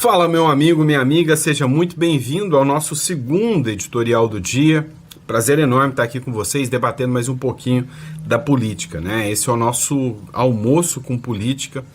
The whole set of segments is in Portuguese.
Fala, meu amigo, minha amiga, seja muito bem-vindo ao nosso segundo editorial do dia. Prazer enorme estar aqui com vocês, debatendo mais um pouquinho da política, né? Esse é o nosso almoço com política.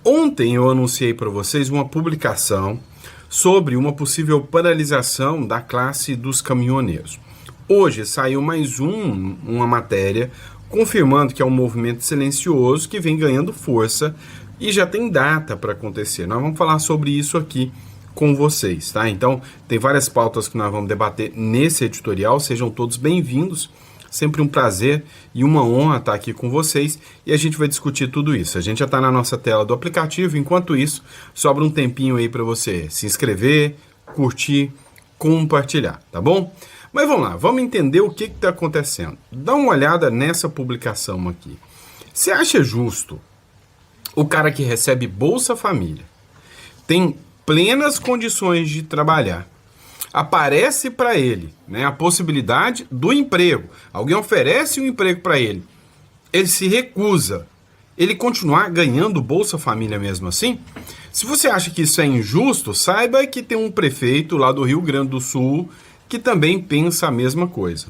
Ontem eu anunciei para vocês uma publicação sobre uma possível paralisação da classe dos caminhoneiros. Hoje saiu mais uma matéria confirmando que é um movimento silencioso que vem ganhando força e já tem data para acontecer. Nós vamos falar sobre isso aqui com vocês, tá? Então, tem várias pautas que nós vamos debater nesse editorial. Sejam todos bem-vindos. Sempre um prazer e uma honra estar aqui com vocês e a gente vai discutir tudo isso. A gente já está na nossa tela do aplicativo. Enquanto isso, sobra um tempinho aí para você se inscrever, curtir, compartilhar, tá bom? Mas vamos lá, vamos entender o que está acontecendo. Dá uma olhada nessa publicação aqui. Você acha justo o cara que recebe Bolsa Família, tem plenas condições de trabalhar, aparece para ele, né, a possibilidade do emprego, alguém oferece um emprego para ele, ele se recusa, ele continuar ganhando Bolsa Família mesmo assim? Se você acha que isso é injusto, saiba que tem um prefeito lá do Rio Grande do Sul que também pensa a mesma coisa.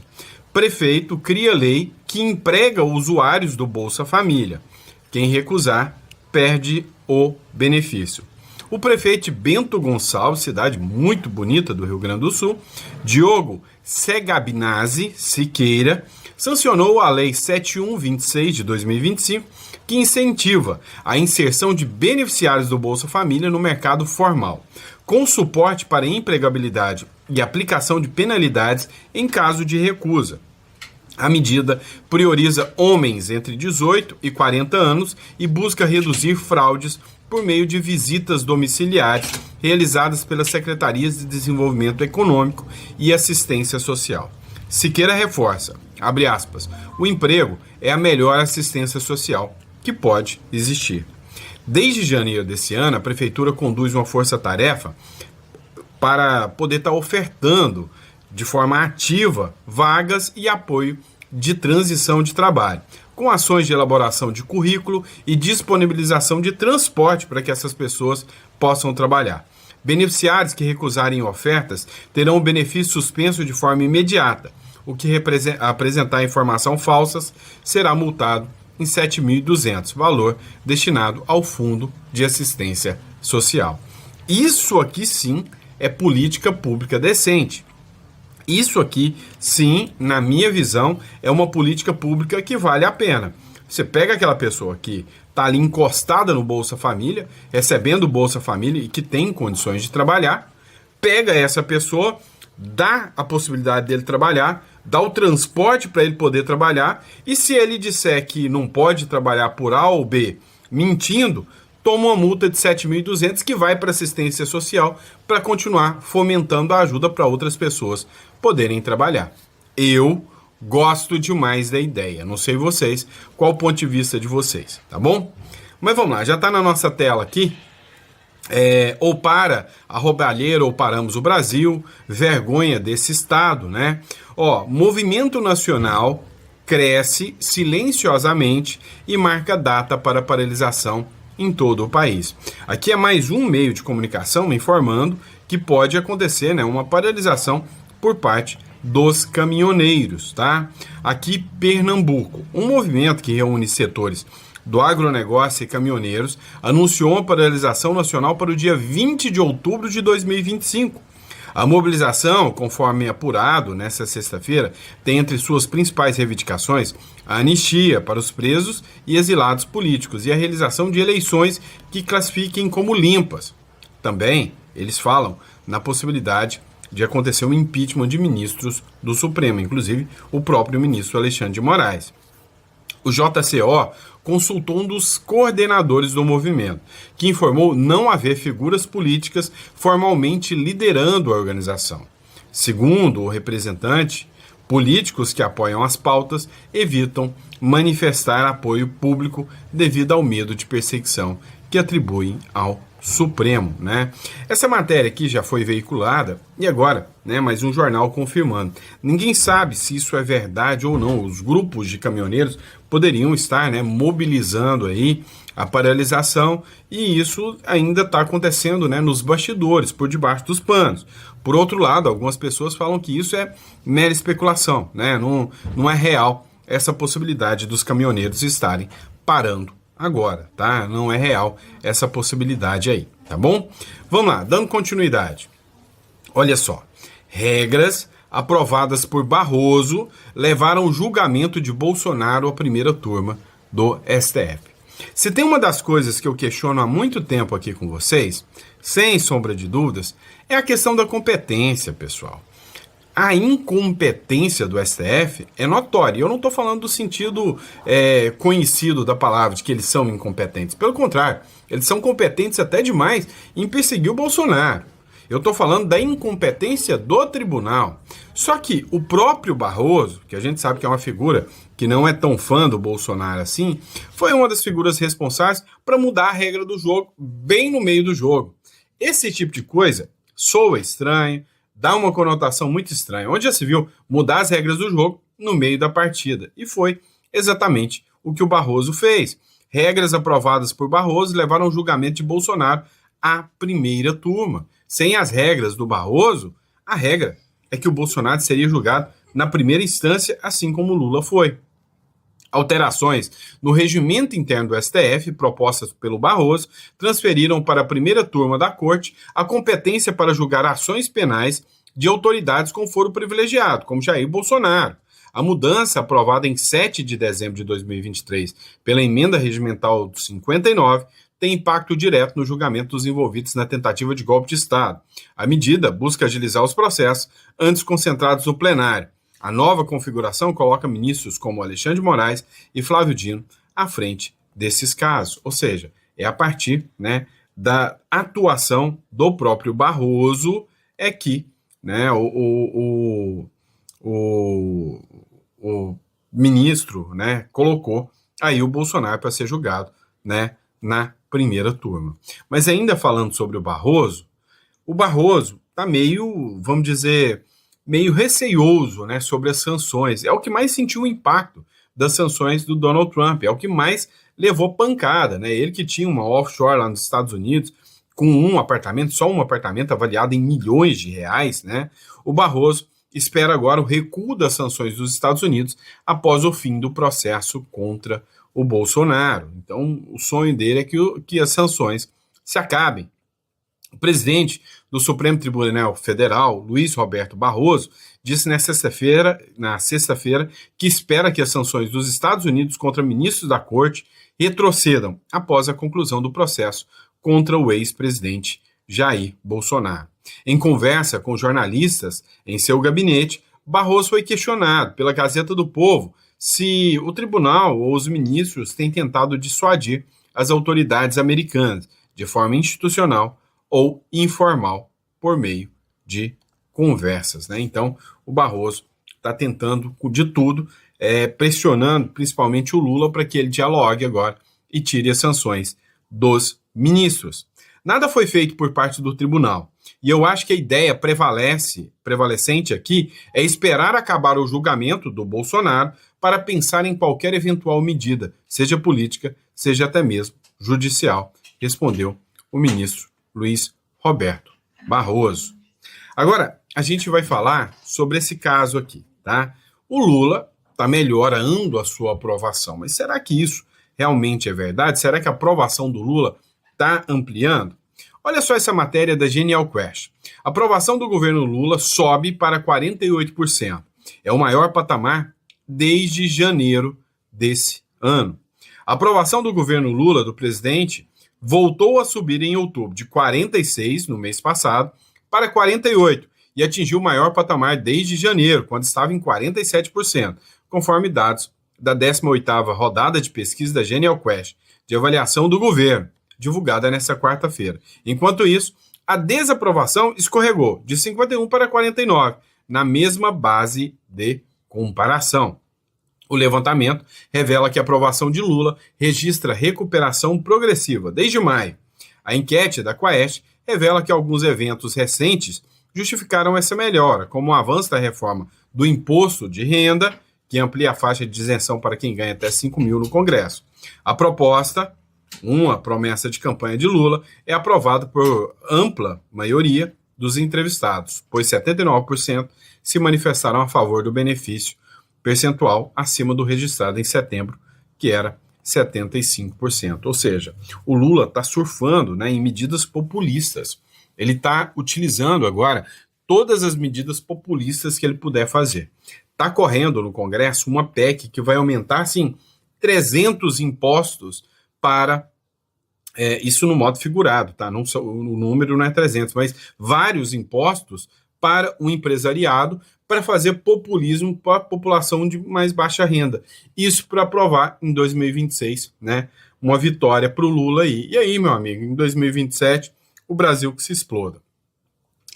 Prefeito cria lei que emprega usuários do Bolsa Família. Quem recusar perde o benefício. O prefeito Bento Gonçalves, cidade muito bonita do Rio Grande do Sul, Diogo Segabinazzi Siqueira, sancionou a Lei 7126 de 2025, que incentiva a inserção de beneficiários do Bolsa Família no mercado formal, com suporte para empregabilidade e aplicação de penalidades em caso de recusa. A medida prioriza homens entre 18 e 40 anos e busca reduzir fraudes por meio de visitas domiciliares realizadas pelas Secretarias de Desenvolvimento Econômico e Assistência Social. Siqueira reforça, abre aspas, o emprego é a melhor assistência social que pode existir. Desde janeiro desse ano, a Prefeitura conduz uma força-tarefa para poder estar ofertando de forma ativa vagas e apoio de transição de trabalho, com ações de elaboração de currículo e disponibilização de transporte para que essas pessoas possam trabalhar. Beneficiários que recusarem ofertas terão o benefício suspenso de forma imediata. O que apresentar informação falsas será multado em R$ 7.200, valor destinado ao Fundo de Assistência Social. Isso aqui sim é política pública decente. Isso aqui, sim, na minha visão, é uma política pública que vale a pena. Você pega aquela pessoa que está ali encostada no Bolsa Família, recebendo Bolsa Família e que tem condições de trabalhar, pega essa pessoa, dá a possibilidade dele trabalhar, dá o transporte para ele poder trabalhar, e se ele disser que não pode trabalhar por A ou B mentindo, toma uma multa de R$ 7.200 que vai para assistência social para continuar fomentando a ajuda para outras pessoas poderem trabalhar. Eu gosto demais da ideia. Não sei vocês, qual o ponto de vista de vocês, tá bom? Mas vamos lá, já está na nossa tela aqui. Ou para a roubalheira ou paramos o Brasil, vergonha desse Estado, né? Movimento nacional cresce silenciosamente e marca data para paralisação em todo o país. Aqui é mais um meio de comunicação me informando que pode acontecer, né, uma paralisação por parte dos caminhoneiros, tá? Aqui, Pernambuco, um movimento que reúne setores do agronegócio e caminhoneiros, anunciou uma paralisação nacional para o dia 20 de outubro de 2025. A mobilização, conforme apurado nesta sexta-feira, tem entre suas principais reivindicações a anistia para os presos e exilados políticos e a realização de eleições que classifiquem como limpas. Também, eles falam na possibilidade de acontecer um impeachment de ministros do Supremo, inclusive o próprio ministro Alexandre de Moraes. O JCO consultou um dos coordenadores do movimento, que informou não haver figuras políticas formalmente liderando a organização. Segundo o representante, políticos que apoiam as pautas evitam manifestar apoio público devido ao medo de perseguição que atribuem ao Supremo, né? Essa matéria aqui já foi veiculada e agora, né, mais um jornal confirmando. Ninguém sabe se isso é verdade ou não. Os grupos de caminhoneiros poderiam estar, né, mobilizando aí a paralisação e isso ainda está acontecendo, né, nos bastidores, por debaixo dos panos. Por outro lado, algumas pessoas falam que isso é mera especulação, né? Não é real essa possibilidade dos caminhoneiros estarem parando agora, tá? Não é real essa possibilidade aí, tá bom? Vamos lá, dando continuidade. Olha só, regras aprovadas por Barroso levaram o julgamento de Bolsonaro à primeira turma do STF. Se tem uma das coisas que eu questiono há muito tempo aqui com vocês, sem sombra de dúvidas, é a questão da competência, pessoal. A incompetência do STF é notória. Eu não estou falando do sentido conhecido da palavra, de que eles são incompetentes. Pelo contrário, eles são competentes até demais em perseguir o Bolsonaro. Eu estou falando da incompetência do tribunal. Só que o próprio Barroso, que a gente sabe que é uma figura que não é tão fã do Bolsonaro assim, foi uma das figuras responsáveis para mudar a regra do jogo bem no meio do jogo. Esse tipo de coisa soa estranho, dá uma conotação muito estranha. Onde já se viu mudar as regras do jogo no meio da partida. E foi exatamente o que o Barroso fez. Regras aprovadas por Barroso levaram ao julgamento de Bolsonaro à primeira turma. Sem as regras do Barroso, a regra é que o Bolsonaro seria julgado na primeira instância, assim como Lula foi. Alterações no regimento interno do STF, propostas pelo Barroso, transferiram para a primeira turma da Corte a competência para julgar ações penais de autoridades com foro privilegiado, como Jair Bolsonaro. A mudança, aprovada em 7 de dezembro de 2023 pela Emenda Regimental 59, tem impacto direto no julgamento dos envolvidos na tentativa de golpe de Estado. A medida busca agilizar os processos, antes concentrados no plenário. A nova configuração coloca ministros como Alexandre de Moraes e Flávio Dino à frente desses casos. Ou seja, é a partir, né, da atuação do próprio Barroso é que, né, o ministro, né, colocou aí o Bolsonaro para ser julgado, né, na primeira turma. Mas ainda falando sobre o Barroso está meio, vamos dizer, meio receioso, né, sobre as sanções. É o que mais sentiu o impacto das sanções do Donald Trump, é o que mais levou pancada, né? Ele que tinha uma offshore lá nos Estados Unidos, com só um apartamento avaliado em milhões de reais, né? O Barroso espera agora o recuo das sanções dos Estados Unidos após o fim do processo contra o Bolsonaro. Então, o sonho dele é que as sanções se acabem. O presidente do Supremo Tribunal Federal, Luiz Roberto Barroso, disse na sexta-feira, que espera que as sanções dos Estados Unidos contra ministros da Corte retrocedam após a conclusão do processo contra o ex-presidente Jair Bolsonaro. Em conversa com jornalistas em seu gabinete, Barroso foi questionado pela Gazeta do Povo se o tribunal ou os ministros têm tentado dissuadir as autoridades americanas de forma institucional ou informal por meio de conversas, né? Então, o Barroso está tentando de tudo, pressionando principalmente o Lula para que ele dialogue agora e tire as sanções dos ministros. Nada foi feito por parte do tribunal. E eu acho que a ideia prevalecente aqui é esperar acabar o julgamento do Bolsonaro para pensar em qualquer eventual medida, seja política, seja até mesmo judicial, respondeu o ministro Luiz Roberto Barroso. Agora, a gente vai falar sobre esse caso aqui, tá? O Lula está melhorando a sua aprovação, mas será que isso realmente é verdade? Será que a aprovação do Lula está ampliando? Olha só essa matéria da Genial Quest. A aprovação do governo Lula sobe para 48%. É o maior patamar desde janeiro desse ano. A aprovação do governo Lula, do presidente, voltou a subir em outubro, de 46% no mês passado para 48%, e atingiu o maior patamar desde janeiro, quando estava em 47%, conforme dados da 18ª rodada de pesquisa da Genial Quest, de avaliação do governo, divulgada nesta quarta-feira. Enquanto isso, a desaprovação escorregou de 51% para 49%, na mesma base de comparação. O levantamento revela que a aprovação de Lula registra recuperação progressiva desde maio. A enquete da Quaest revela que alguns eventos recentes justificaram essa melhora, como o avanço da reforma do imposto de renda, que amplia a faixa de isenção para quem ganha até 5 mil no Congresso. A proposta, uma promessa de campanha de Lula, é aprovada por ampla maioria dos entrevistados, pois 79% se manifestaram a favor do benefício, percentual acima do registrado em setembro, que era 75%. Ou seja, o Lula está surfando, né, em medidas populistas. Ele está utilizando agora todas as medidas populistas que ele puder fazer. Está correndo no Congresso uma PEC que vai aumentar, assim, 300 impostos para... isso no modo figurado, tá? Não, o número não é 300, mas vários impostos para o empresariado para fazer populismo para a população de mais baixa renda. Isso para aprovar em 2026, né, uma vitória para o Lula aí. E aí, meu amigo, em 2027, o Brasil que se exploda.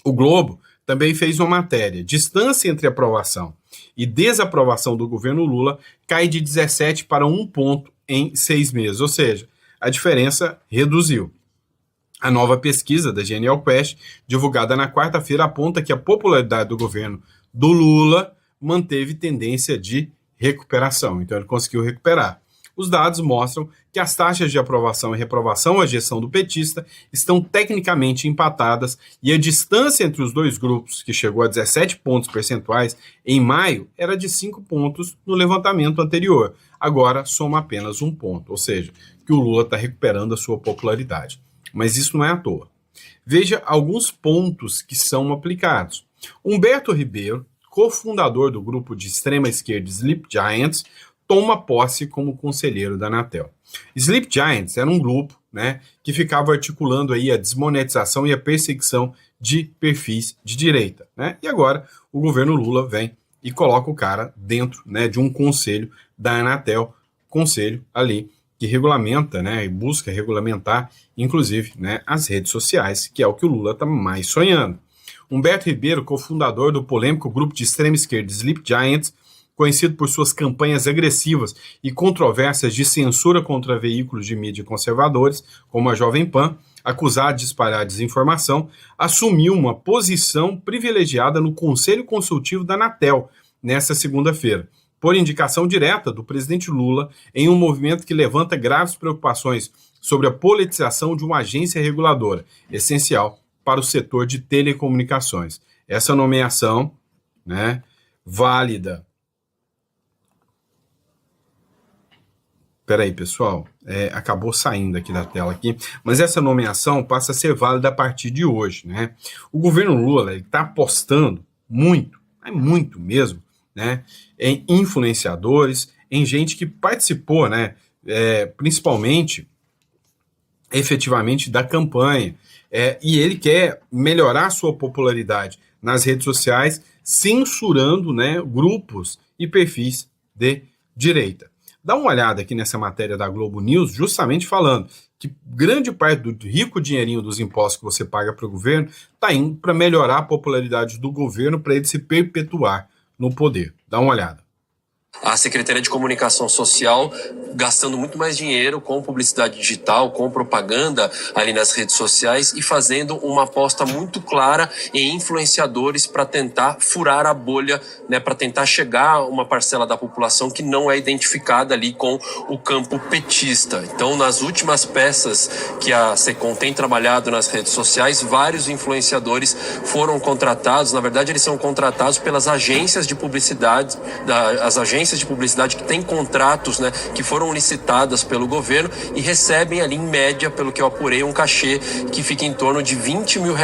O Globo também fez uma matéria. Distância entre aprovação e desaprovação do governo Lula cai de 17 para 1 ponto em 6 meses, ou seja, a diferença reduziu. A nova pesquisa da Genial Quest, divulgada na quarta-feira, aponta que a popularidade do governo do Lula manteve tendência de recuperação. Então ele conseguiu recuperar. Os dados mostram que as taxas de aprovação e reprovação à gestão do petista estão tecnicamente empatadas e a distância entre os dois grupos, que chegou a 17 pontos percentuais em maio, era de 5 pontos no levantamento anterior. Agora soma apenas 1 ponto, ou seja, que o Lula está recuperando a sua popularidade. Mas isso não é à toa. Veja alguns pontos que são aplicados. Humberto Ribeiro, cofundador do grupo de extrema esquerda Sleep Giants, toma posse como conselheiro da Anatel. Sleep Giants era um grupo, né, que ficava articulando aí a desmonetização e a perseguição de perfis de direita, né? E agora o governo Lula vem e coloca o cara dentro, né, de um conselho da Anatel, conselho ali que regulamenta, né, e busca regulamentar, inclusive, né, as redes sociais, que é o que o Lula está mais sonhando. Humberto Ribeiro, cofundador do polêmico grupo de extrema esquerda Sleep Giants, conhecido por suas campanhas agressivas e controvérsias de censura contra veículos de mídia conservadores, como a Jovem Pan, acusado de espalhar desinformação, assumiu uma posição privilegiada no Conselho Consultivo da Anatel nesta segunda-feira, por indicação direta do presidente Lula, em um movimento que levanta graves preocupações sobre a politização de uma agência reguladora, essencial para o setor de telecomunicações. Essa nomeação, né, válida. Espera aí, pessoal, acabou saindo aqui da tela aqui, mas essa nomeação passa a ser válida a partir de hoje, né? O governo Lula está apostando muito, muito mesmo, né, em influenciadores, em gente que participou, né, principalmente, efetivamente, da campanha, e ele quer melhorar sua popularidade nas redes sociais, censurando, né, grupos e perfis de direita. Dá uma olhada aqui nessa matéria da Globo News, justamente falando que grande parte do rico dinheirinho dos impostos que você paga para o governo está indo para melhorar a popularidade do governo, para ele se perpetuar no poder. Dá uma olhada. A Secretaria de Comunicação Social gastando muito mais dinheiro com publicidade digital, com propaganda ali nas redes sociais e fazendo uma aposta muito clara em influenciadores para tentar furar a bolha, né, para tentar chegar a uma parcela da população que não é identificada ali com o campo petista. Então, nas últimas peças que a Secom tem trabalhado nas redes sociais, vários influenciadores foram contratados. Na verdade, eles são contratados pelas agências de publicidade, as agências de publicidade que têm contratos, né, que foram licitadas pelo governo e recebem ali em média, pelo que eu apurei, um cachê que fica em torno de R$20 mil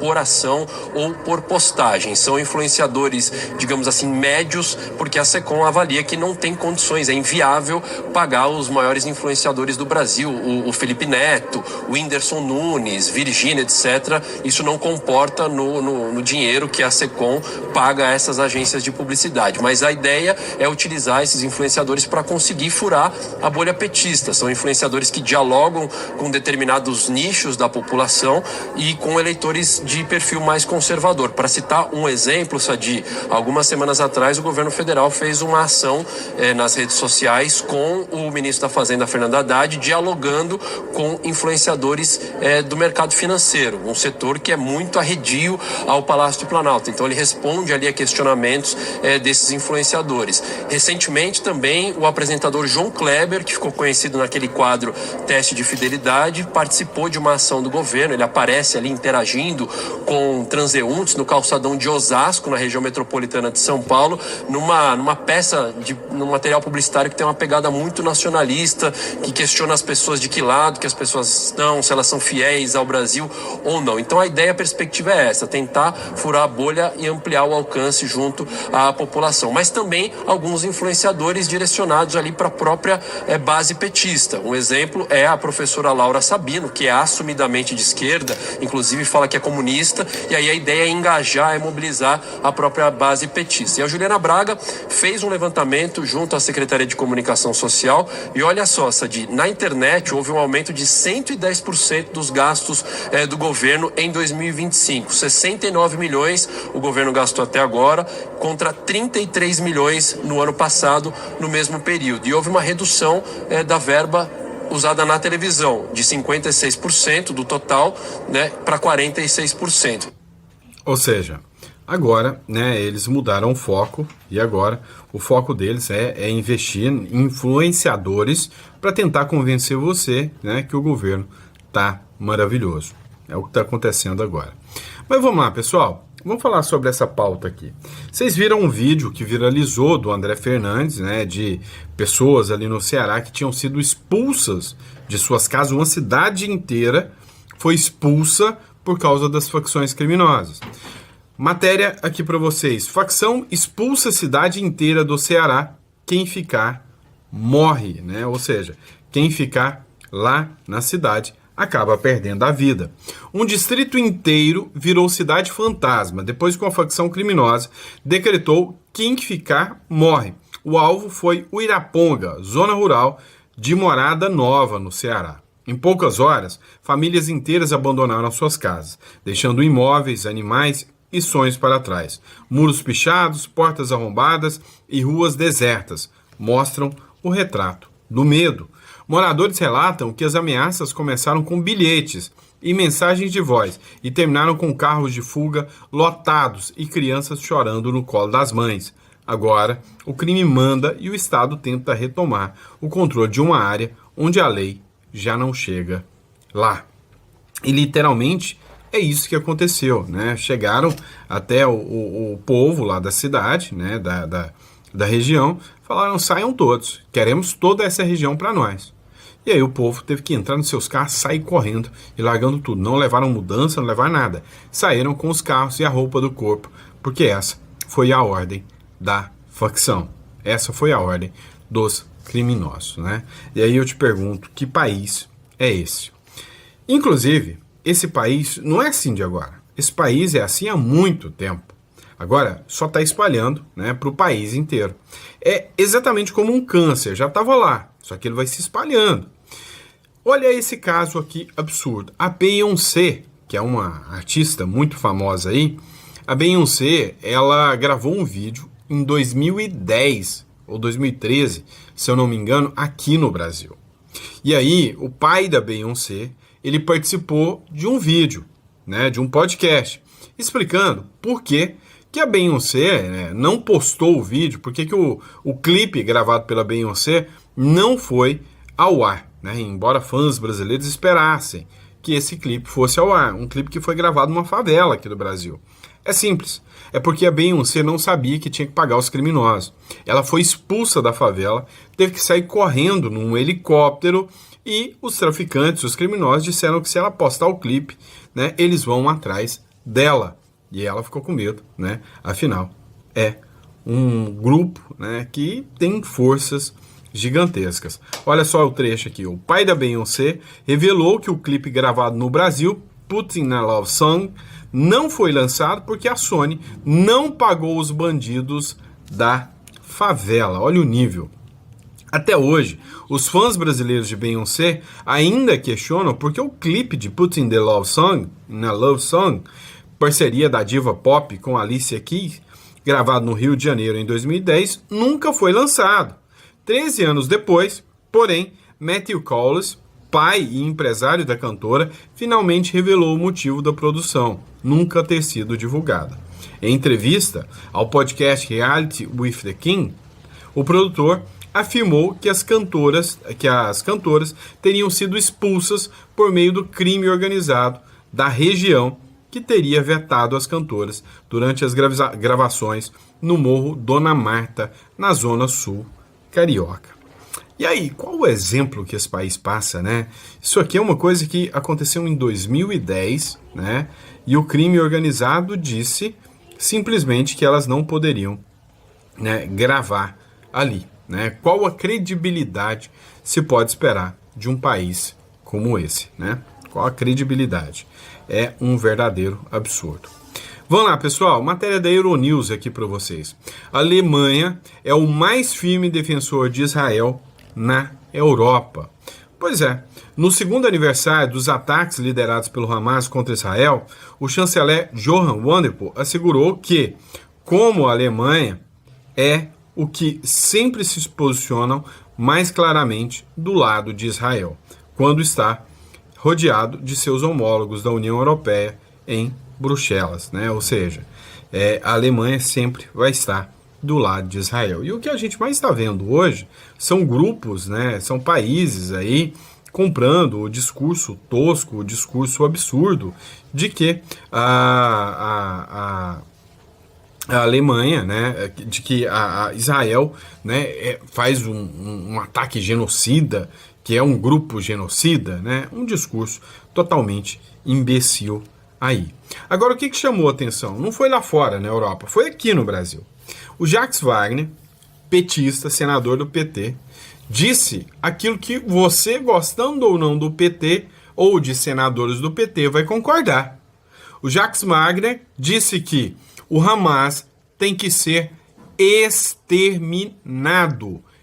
por ação ou por postagem. São influenciadores, digamos assim, médios, porque a Secom avalia que não tem condições, é inviável pagar os maiores influenciadores do Brasil, o Felipe Neto, o Whindersson Nunes, Virgínia, etc. Isso não comporta no dinheiro que a Secom paga a essas agências de publicidade. Mas a ideia é utilizar esses influenciadores para conseguir furar a bolha petista. São influenciadores que dialogam com determinados nichos da população e com eleitores de perfil mais conservador. Para citar um exemplo, Sadi, algumas semanas atrás o governo federal fez uma ação nas redes sociais com o ministro da Fazenda, Fernando Haddad, dialogando com influenciadores do mercado financeiro, um setor que é muito arredio ao Palácio do Planalto. Então ele responde ali a questionamentos desses influenciadores. Recentemente também o apresentador João Kleber, que ficou conhecido naquele quadro Teste de Fidelidade, participou de uma ação do governo. Ele aparece ali interagindo com transeuntes no calçadão de Osasco, na região metropolitana de São Paulo, numa peça, num material publicitário que tem uma pegada muito nacionalista, que questiona as pessoas de que lado que as pessoas estão, se elas são fiéis ao Brasil ou não. Então a ideia, a perspectiva é essa, tentar furar a bolha e ampliar o alcance junto à população. Mas também alguns influenciadores direcionados ali para a própria base petista. Um exemplo é a professora Laura Sabino, que é assumidamente de esquerda, inclusive fala que é comunista, e aí a ideia é engajar, é mobilizar a própria base petista. E a Juliana Braga fez um levantamento junto à Secretaria de Comunicação Social e olha só, Sadi, na internet houve um aumento de 110% dos gastos do governo em 2025. 69 milhões o governo gastou até agora, contra 33 milhões no ano passado, no mesmo período. E houve uma redução da verba usada na televisão, de 56% do total, para 46%. Ou seja, agora, eles mudaram o foco e agora o foco deles é investir em influenciadores para tentar convencer você, que o governo tá maravilhoso. É o que está acontecendo agora. Mas vamos lá, pessoal. Vamos falar sobre essa pauta aqui. Vocês viram um vídeo que viralizou do André Fernandes, de pessoas ali no Ceará que tinham sido expulsas de suas casas. Uma cidade inteira foi expulsa por causa das facções criminosas. Matéria aqui para vocês. Facção expulsa a cidade inteira do Ceará. Quem ficar morre, Ou seja, quem ficar lá na cidade acaba perdendo a vida. Um distrito inteiro virou cidade fantasma depois que uma facção criminosa decretou quem ficar morre. O alvo foi Uiraponga, zona rural de Morada Nova, no Ceará. Em poucas horas, famílias inteiras abandonaram suas casas, deixando imóveis, animais e sonhos para trás. Muros pichados, portas arrombadas e ruas desertas mostram o retrato do medo. Moradores relatam que as ameaças começaram com bilhetes e mensagens de voz e terminaram com carros de fuga lotados e crianças chorando no colo das mães. Agora, o crime manda e o Estado tenta retomar o controle de uma área onde a lei já não chega lá. E literalmente é isso que aconteceu, Chegaram até o povo lá da cidade, da região, falaram: saiam todos, queremos toda essa região para nós. E aí o povo teve que entrar nos seus carros, sair correndo e largando tudo. Não levaram mudança, não levaram nada. Saíram com os carros e a roupa do corpo, porque essa foi a ordem da facção. Essa foi a ordem dos criminosos, E aí eu te pergunto, que país é esse? Inclusive, esse país não é assim de agora. Esse país é assim há muito tempo. Agora, só está espalhando para o país inteiro. É exatamente como um câncer, já estava lá, só que ele vai se espalhando. Olha esse caso aqui absurdo. A Beyoncé, que é uma artista muito famosa aí, a Beyoncé, ela gravou um vídeo em 2010 ou 2013, se eu não me engano, aqui no Brasil. E aí, o pai da Beyoncé, ele participou de um vídeo, de um podcast, explicando por que a Beyoncé não postou o vídeo, por que o clipe gravado pela Beyoncé não foi ao ar, embora fãs brasileiros esperassem que esse clipe fosse ao ar, um clipe que foi gravado numa favela aqui do Brasil. É simples, é porque a Beyoncé não sabia que tinha que pagar os criminosos. Ela foi expulsa da favela, teve que sair correndo num helicóptero e os traficantes, os criminosos, disseram que se ela postar o clipe, eles vão atrás dela. E ela ficou com medo, Afinal, é um grupo, que tem forças gigantescas. Olha só o trecho aqui. O pai da Beyoncé revelou que o clipe gravado no Brasil, Putting a Love Song, não foi lançado porque a Sony não pagou os bandidos da favela. Olha o nível. Até hoje, os fãs brasileiros de Beyoncé ainda questionam porque o clipe de Put in the Love Song, na Love Song, parceria da diva pop com Alicia Keys, gravado no Rio de Janeiro em 2010, nunca foi lançado. 13 anos depois, porém, Matthew Collins, pai e empresário da cantora, finalmente revelou o motivo da produção nunca ter sido divulgada. Em entrevista ao podcast Reality with the King, o produtor afirmou que as cantoras teriam sido expulsas por meio do crime organizado da região que teria vetado as cantoras durante as gravações no Morro Dona Marta, na Zona Sul carioca. E aí, qual o exemplo que esse país passa, né? Isso aqui é uma coisa que aconteceu em 2010, né? E o crime organizado disse simplesmente que elas não poderiam, né, gravar ali, né? Qual a credibilidade se pode esperar de um país como esse, né? Qual a credibilidade? É um verdadeiro absurdo. Vamos lá, pessoal, matéria da Euronews aqui para vocês. A Alemanha é o mais firme defensor de Israel na Europa. Pois é, no segundo aniversário dos ataques liderados pelo Hamas contra Israel, o chanceler Johann Wadephul assegurou que, como a Alemanha, é o que sempre se posicionam mais claramente do lado de Israel, quando está rodeado de seus homólogos da União Europeia em Bruxelas, né? Ou seja, a Alemanha sempre vai estar do lado de Israel. E o que a gente mais está vendo hoje são grupos, né? São países aí comprando o discurso tosco, o discurso absurdo de que a Alemanha, né, de que a Israel, né, faz um ataque genocida, que é um grupo genocida, né, um discurso totalmente imbecil aí. Agora, o que chamou a atenção? Não foi lá fora, na Europa, foi aqui no Brasil. O Jacques Wagner, petista, senador do PT, disse aquilo que você, gostando ou não do PT, ou de senadores do PT, vai concordar. O Jacques Wagner disse que o Hamas tem que ser exterminado.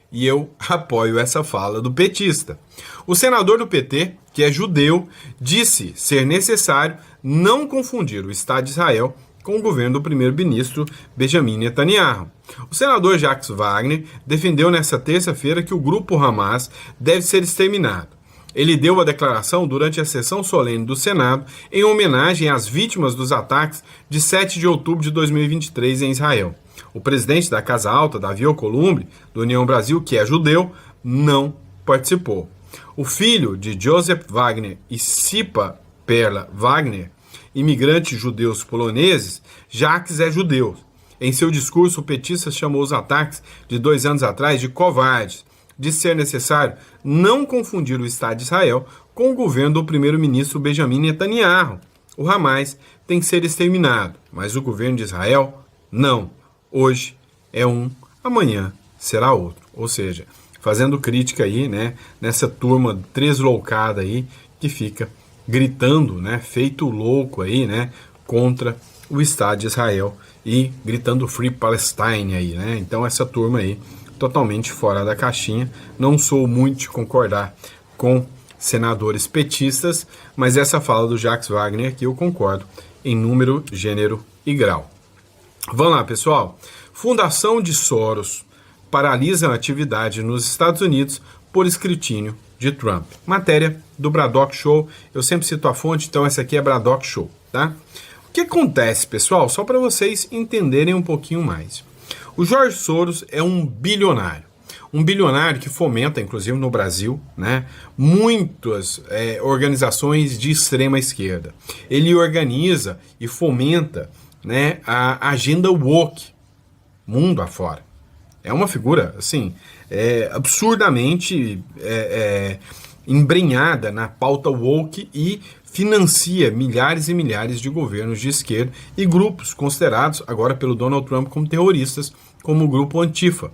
E eu apoio essa fala do petista. O senador do PT, que é judeu, disse ser necessário não confundir o Estado de Israel com o governo do primeiro-ministro Benjamin Netanyahu. O senador Jacques Wagner defendeu nesta terça-feira que o grupo Hamas deve ser exterminado. Ele deu a declaração durante a sessão solene do Senado em homenagem às vítimas dos ataques de 7 de outubro de 2023 em Israel. O presidente da Casa Alta, Davi Alcolumbre, do União Brasil, que é judeu, não participou. O filho de Joseph Wagner e Sipa Perla Wagner, imigrantes judeus poloneses, Jacques é judeu. Em seu discurso, o petista chamou os ataques de 2 anos atrás de covardes. Disse ser necessário não confundir o Estado de Israel com o governo do primeiro-ministro Benjamin Netanyahu. O Hamas tem que ser exterminado, mas o governo de Israel, não. Hoje é um, amanhã será outro. Ou seja, fazendo crítica aí, né, nessa turma tresloucada aí, que fica gritando, né, feito louco aí, né, contra o Estado de Israel e gritando Free Palestine aí, né. Então essa turma aí, totalmente fora da caixinha. Não sou muito de concordar com senadores petistas, mas essa fala do Jacques Wagner aqui eu concordo em número, gênero e grau. Vamos lá, pessoal. Fundação de Soros paralisa a atividade nos Estados Unidos por escrutínio de Trump. Matéria do Braddock Show. Eu sempre cito a fonte, então essa aqui é Braddock Show, tá? O que acontece, pessoal? Só para vocês entenderem um pouquinho mais. O George Soros é um bilionário que fomenta, inclusive no Brasil, né, muitas organizações de extrema esquerda. Ele organiza e fomenta, né, a agenda woke, mundo afora. É uma figura, assim, absurdamente embrenhada na pauta woke e financia milhares e milhares de governos de esquerda e grupos considerados agora pelo Donald Trump como terroristas, como o grupo Antifa.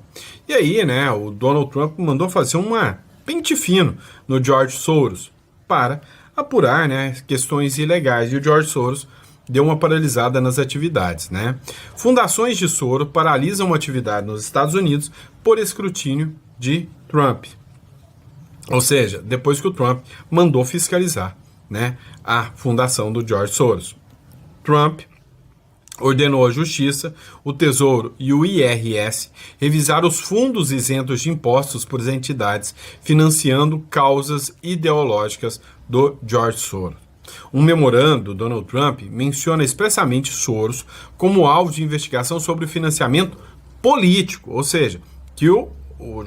E aí, né, o Donald Trump mandou fazer uma pente fino no George Soros para apurar, né, questões ilegais. E o George Soros deu uma paralisada nas atividades, né? Fundações de soro paralisam a atividade nos Estados Unidos por escrutínio de Trump. Ou seja, depois que o Trump mandou fiscalizar, né, a fundação do George Soros. Trump ordenou à Justiça, o Tesouro e o IRS revisar os fundos isentos de impostos por entidades financiando causas ideológicas do George Soros. Um memorando do Donald Trump menciona expressamente Soros como alvo de investigação sobre o financiamento político, ou seja, que o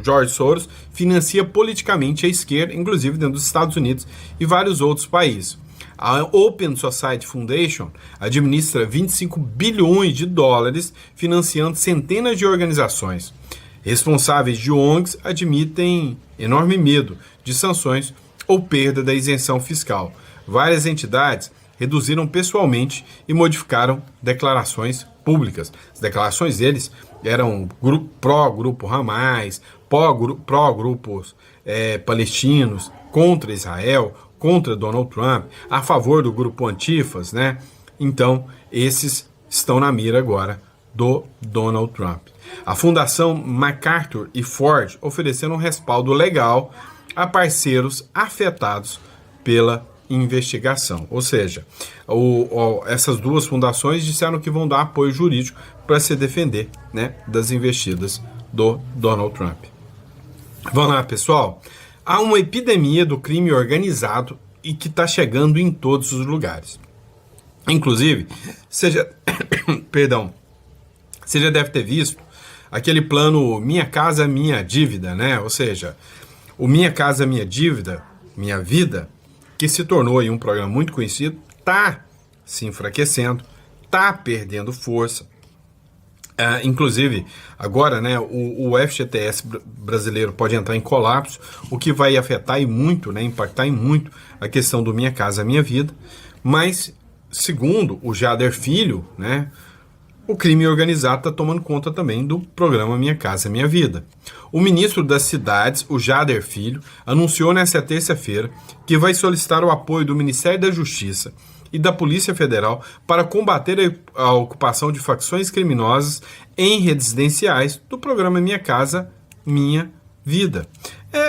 George Soros financia politicamente a esquerda, inclusive dentro dos Estados Unidos e vários outros países. A Open Society Foundation administra 25 bilhões de dólares financiando centenas de organizações. Responsáveis de ONGs admitem enorme medo de sanções ou perda da isenção fiscal. Várias entidades reduziram pessoalmente e declarações públicas. As declarações deles eram pró-grupo Hamas, pró-grupos palestinos, contra Israel, contra Donald Trump, a favor do grupo Antifas, né? Então, esses estão na mira agora do Donald Trump. A Fundação MacArthur e Ford ofereceram um respaldo legal a parceiros afetados pela investigação. Ou seja, essas duas fundações disseram que vão dar apoio jurídico para se defender, né, das investidas do Donald Trump. Vamos lá, pessoal. Há uma epidemia do crime organizado e que está chegando em todos os lugares. Inclusive, você já deve ter visto aquele plano Minha Casa Minha Dívida, né? Ou seja, o Minha Casa Minha Dívida, Minha Vida, que se tornou aí um programa muito conhecido, está se enfraquecendo, está perdendo força. Inclusive, agora, né, o FGTS brasileiro pode entrar em colapso, o que vai afetar e muito, né, impactar em muito a questão do Minha Casa Minha Vida. Mas, segundo o Jader Filho, né, o crime organizado está tomando conta também do programa Minha Casa Minha Vida. O ministro das Cidades, o Jader Filho, anunciou nesta terça-feira que vai solicitar o apoio do Ministério da Justiça e da Polícia Federal para combater a ocupação de facções criminosas em residenciais do programa Minha Casa Minha Vida.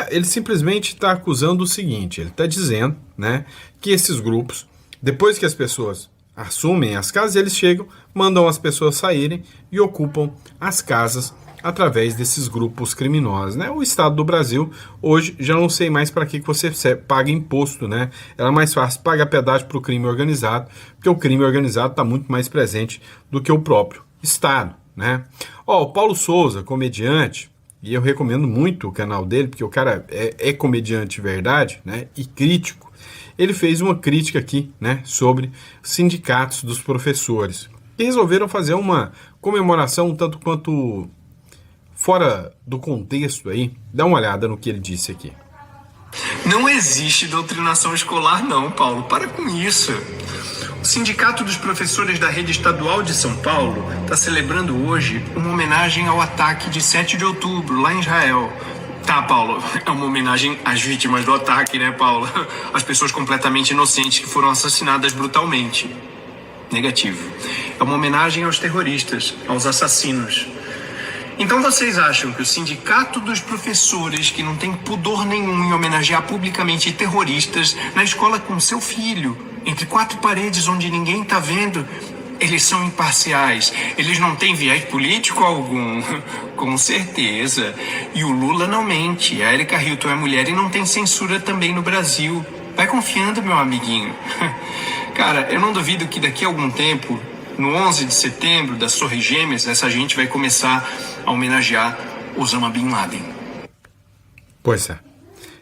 Ele simplesmente está acusando o seguinte, ele está dizendo, né, que esses grupos, depois que as pessoas assumem as casas, eles chegam, mandam as pessoas saírem e ocupam as casas através desses grupos criminosos, né? O Estado do Brasil, hoje, já não sei mais para que você paga imposto, né? Era mais fácil pagar pedágio para o crime organizado, porque o crime organizado está muito mais presente do que o próprio Estado, né? O Paulo Souza, comediante, e eu recomendo muito o canal dele, porque o cara é comediante de verdade, né? E crítico. Ele fez uma crítica aqui, né? Sobre sindicatos dos professores, que resolveram fazer uma comemoração um tanto quanto fora do contexto aí. Dá uma olhada no que ele disse aqui. Não existe doutrinação escolar não, Paulo. Para com isso. O Sindicato dos Professores da Rede Estadual de São Paulo está celebrando hoje uma homenagem ao ataque de 7 de outubro, lá em Israel. Tá, Paulo, é uma homenagem às vítimas do ataque, né, Paulo? As pessoas completamente inocentes que foram assassinadas brutalmente. Negativo. É uma homenagem aos terroristas, aos assassinos. Então vocês acham que o Sindicato dos Professores, que não tem pudor nenhum em homenagear publicamente terroristas na escola com seu filho, entre 4 paredes onde ninguém tá vendo, eles são imparciais, eles não têm viés político algum? Com certeza. E o Lula não mente, a Erika Hilton é mulher e não tem censura também no Brasil. Vai confiando, meu amiguinho. Cara, eu não duvido que daqui a algum tempo, no 11 de setembro, das Torres Gêmeas, essa gente vai começar a homenagear Osama Bin Laden. Pois é.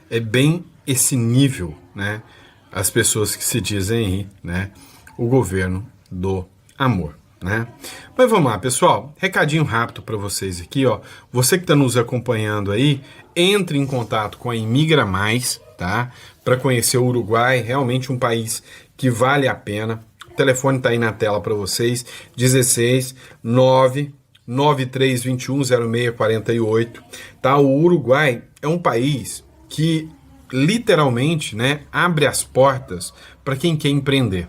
É bem esse nível, né? As pessoas que se dizem aí, né? O governo do amor, né? Mas vamos lá, pessoal. Recadinho rápido para vocês aqui, ó. Você que está nos acompanhando aí, entre em contato com a Imigra Mais, tá? Para conhecer o Uruguai, realmente um país que vale a pena. O telefone está aí na tela para vocês, 16 99321 0648, tá? O Uruguai é um país que literalmente, né, abre as portas para quem quer empreender.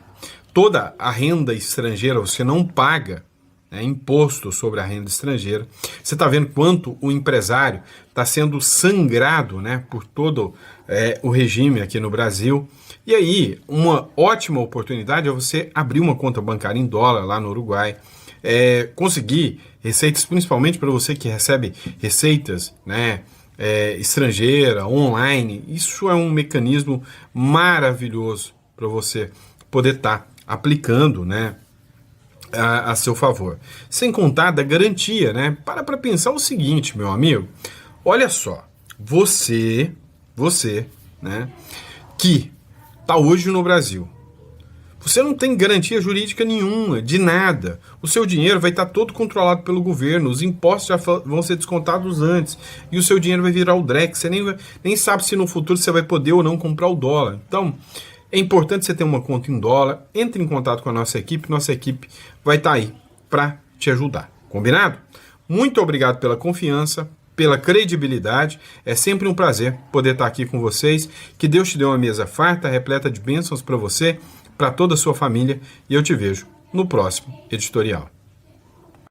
toda a renda estrangeira, você não paga, né, imposto sobre a renda estrangeira. Você está vendo quanto o empresário está sendo sangrado, né, por todo o regime aqui no Brasil. E aí, uma ótima oportunidade é você abrir uma conta bancária em dólar lá no Uruguai, conseguir receitas, principalmente para você que recebe receitas, né, estrangeira, online. Isso é um mecanismo maravilhoso para você poder estar aplicando, né, a seu favor. Sem contar da garantia, né? Para pensar o seguinte, meu amigo. Olha só, você, né, que está hoje no Brasil, você não tem garantia jurídica nenhuma, de nada. O seu dinheiro vai estar todo controlado pelo governo, os impostos já vão ser descontados antes, e o seu dinheiro vai virar o Drex. Você nem sabe se no futuro você vai poder ou não comprar o dólar. Então, é importante você ter uma conta em dólar. Entre em contato com a nossa equipe vai estar aí para te ajudar. Combinado? Muito obrigado pela confiança, pela credibilidade. É sempre um prazer poder estar aqui com vocês. Que Deus te dê uma mesa farta, repleta de bênçãos para você, para toda a sua família, e eu te vejo no próximo editorial.